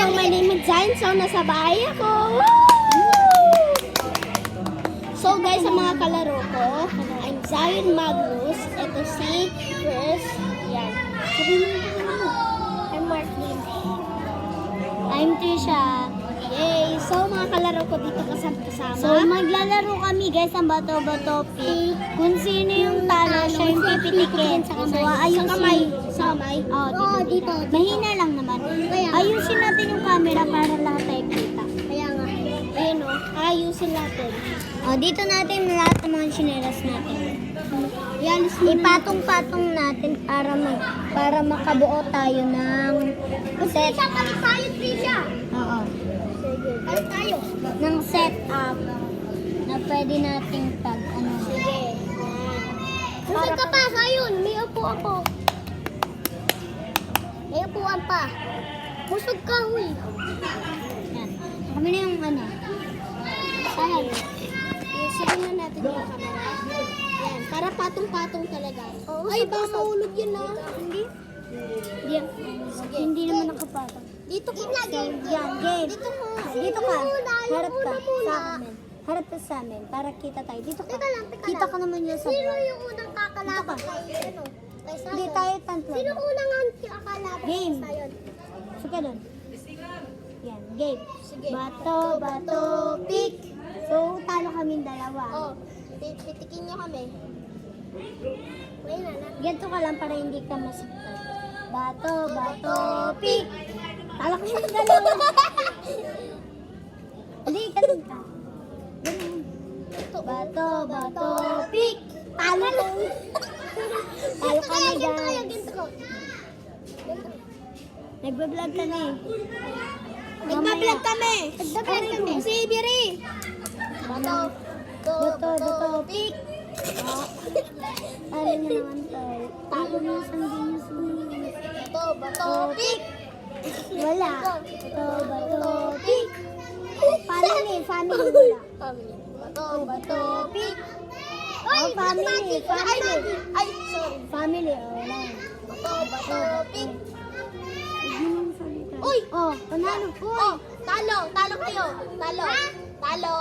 So, my name is Zain. So, nasa bahay ako. Woo! So, guys, sa mga kalaro ko, I'm Zion Magnus. Ito si Chris. Yan. I'm Martin. I'm Trisha. Yay! So, mga kalaro ko dito kasama. So, maglalaro kami guys ang bato-bato pick. Kung sino yung talo, siya yung pipitikin. Sa So, kamay. ayusin. Sa kamay. Sa kamay. Oo, dito. Mahina lang naman. Ayusin natin yung camera para lahat tayo kita. Kaya nga. Ayun o. Ayusin natin. Dito natin lahat ng mga chinelas natin. Yalis mo na. Ipatong-patong natin para makabuo tayo ng set. Palit tayo, Trisha. Oo. Palit tayo. Ng setup na pwede nating Sige. Busog ka pa, Zion. May upuan po. May upuan pa. Busog ka, huy. Yan. Kami na yung Saan? Sige na natin yung camera. Yan. Para patong-patong talaga. Ay, baka mahulog yun na. Hindi? Sige. Hindi naman nakapatong. Dito ka. Yan, game. Dito ka. Dito ka. Harap Harap ka sa amin. Harap ka sa amin para kita tayo. Dito ka. Teka lang. Kita ka naman yun sa Sino vlog. yung unang kakalaban kay ano? Kay Zion? Hindi tayo tantlo. Sino unang ang kakalaban Game. kay Zion? Sige doon. Yan, game. Sige. Bato, pick. So, talo kaming dalawa. Oh, pitikin nyo kami. Wait na. Ganito ka lang para hindi ka masaktan. Bato, pick. Talo kaming dalawa. Hindi, ganun ka. Ganun. Bato, pick. Talo kami. Talo kami, guys. Ginto. Nagbablog ka na eh. Nagbablog kami. Si Ibiri. Bato, pick. Talo niya naman tayo. Talo niya sa hindi niya Bato, pick. Wala. Bato, pick. Family wala. Family. Bato, pick. Family. Ay, sorry. Family, wala. Bato, pick. Uy! Panalo. Oh, talo kayo. Talo.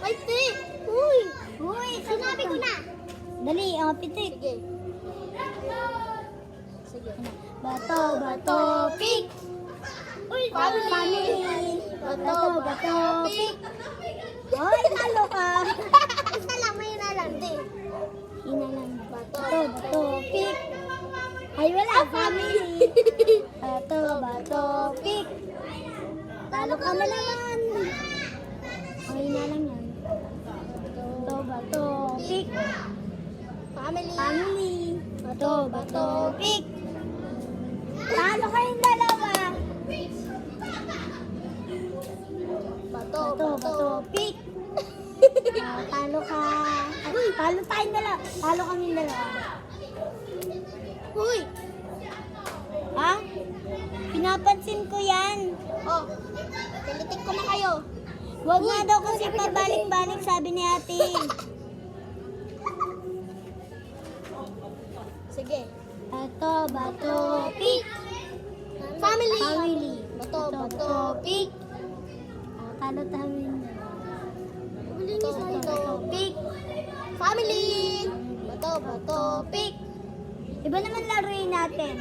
Ay, ti. Uy! Sinabi ko na. Dali, pitik. Sige. Bato, pick. Uy, Family. Bato, pick. Uy, talo ka. Isa lang, may nalang. Di. Hina lang. Bato, Pick. Ay, wala. Family. Bato, pick. Talo ka na naman. Ay, hina lang yan. Bato, pick. Family. Family. Bato, pick. Talo kayong dalawa. Bato, pick. Talo ka. Ay, talo tayong dalawa. Talo kaming dalawa. Uy. Ha? Pinapansin ko yan. Oh, pilitik ko na kayo. Huwag nga daw kasi pabalik-balik, sabi ni ate. Sige. Bato, pick. Family. Family. Bato, pick. Talo tayo. Bato, Pick. family. Bato, pick. Iba naman laruin natin.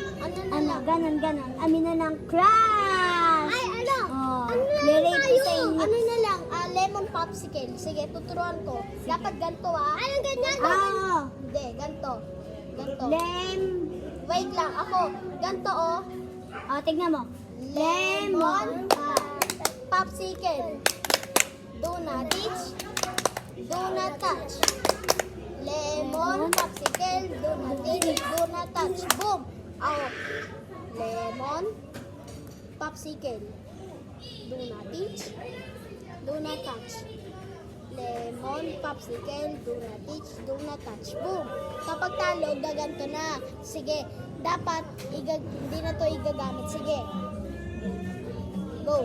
Ano? Ganon. Amin na ng crush. Ay, ano? Oh, Ano na relate ko tayo? sa inyo. Ano na lang? Lemon popsicle. Sige, tuturuan ko. Dapat ganito Ay, ang ganyan. Hindi, ganito. Wait lang, ako. Ganito Tignan mo. Lemon popsicle. Do not teach. Do not touch. Lemon popsicle. Do not teach. Do not touch. Boom. Lemon popsicle. Do not teach. Do not touch. Lemon popsicle. Do not teach. Do not touch. Boom. Kapag talo, gaganto na. Sige. Dapat, hindi na to igagamit. Sige. Go.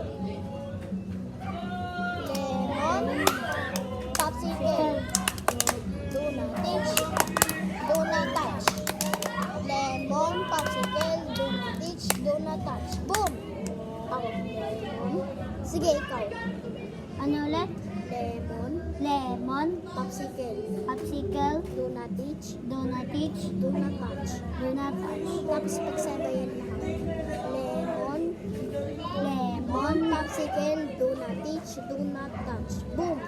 Lemon popsicle. Do not teach. Do not touch. Lemon popsicle. Do not teach. Do not touch. Boom. Ako. Sige, ikaw. Ano ulit? Lemon, Lemon, popsicle, popsicle, do not teach, donut each, do not touch. do not touch. Tapos pagsabayan lahat. Lemon, Lemon, popsicle, do not teach, do not touch. Boom!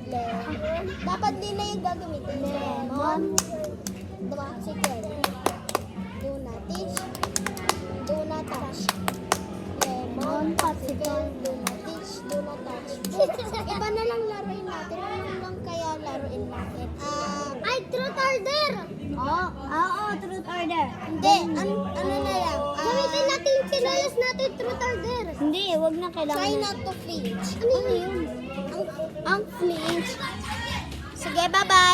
Lemon. Dapat din na yung gagamitin. Lemon, popsicle, do not teach, do not touch. Lemon, popsicle, do not teach, do not touch. Iba na lang laruin natin. Ano lang kaya laruin natin? Ay, truth order! Oo, truth order. Hindi, ano na lang? Gamitin natin yung sinalas natin truth order. Hindi, wag na kailangan. Try not to flinch. Ano yun? Ang flinch. Sige, bye-bye.